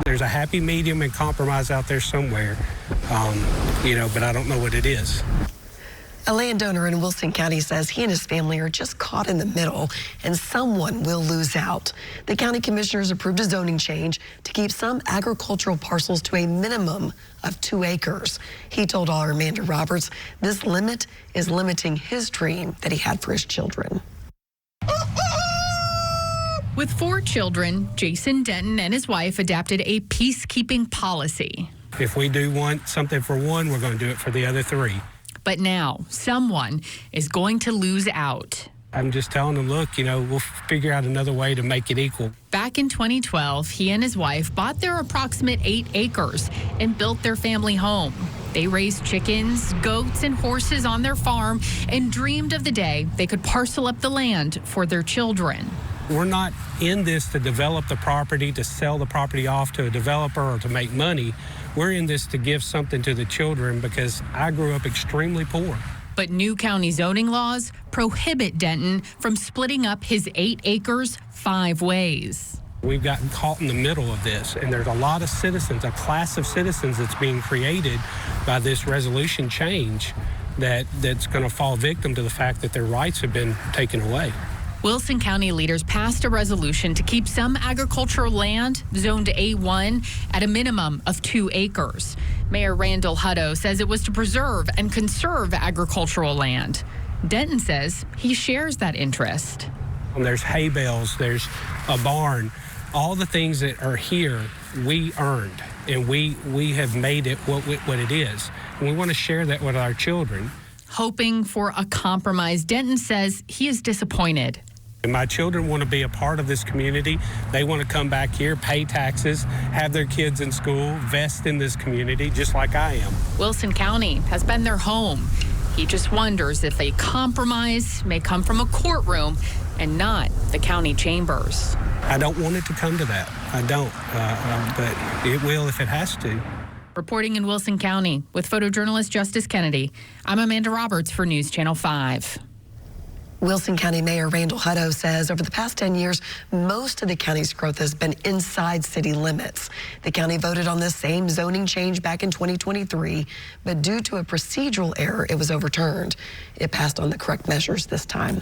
There's a happy medium and compromise out there somewhere, but I don't know what it is. A landowner in Wilson County says he and his family are just caught in the middle and someone will lose out. The county commissioners approved a zoning change to keep some agricultural parcels to a minimum of 2 acres. He told our Amanda Roberts this limit is limiting his dream that he had for his children. With 4 children, Jason Denton and his wife adapted a peacekeeping policy. If we do want something for one, we're going to do it for the other 3. But now someone is going to lose out. I'm just telling them, look, we'll figure out another way to make it equal. Back in 2012, he and his wife bought their approximate 8 acres and built their family home. They raised chickens, goats, and horses on their farm and dreamed of the day they could parcel up the land for their children. We're not in this to develop the property, to sell the property off to a developer or to make money. We're in this to give something to the children because I grew up extremely poor. But new county zoning laws prohibit Denton from splitting up his 8 acres 5 ways. We've gotten caught in the middle of this, and there's a lot of citizens, a class of citizens that's being created by this resolution change that's going to fall victim to the fact that their rights have been taken away. Wilson County leaders passed a resolution to keep some agricultural land zoned A1 at a minimum of 2 acres. Mayor Randall Hutto says it was to preserve and conserve agricultural land. Denton says he shares that interest. There's hay bales, there's a barn, all the things that are here we earned, and we have made it what it is. And we want to share that with our children. Hoping for a compromise, Denton says he is disappointed. And my children want to be a part of this community. They want to come back here, pay taxes, have their kids in school, vest in this community, just like I am. Wilson County has been their home. He just wonders if a compromise may come from a courtroom and not the county chambers. I don't want it to come to that. I don't, but it will if it has to. Reporting in Wilson County with photojournalist Justice Kennedy, I'm Amanda Roberts for News Channel 5. Wilson County Mayor Randall Hutto says over the past 10 years, most of the county's growth has been inside city limits. The county voted on this same zoning change back in 2023, but due to a procedural error, it was overturned. It passed on the correct measures this time.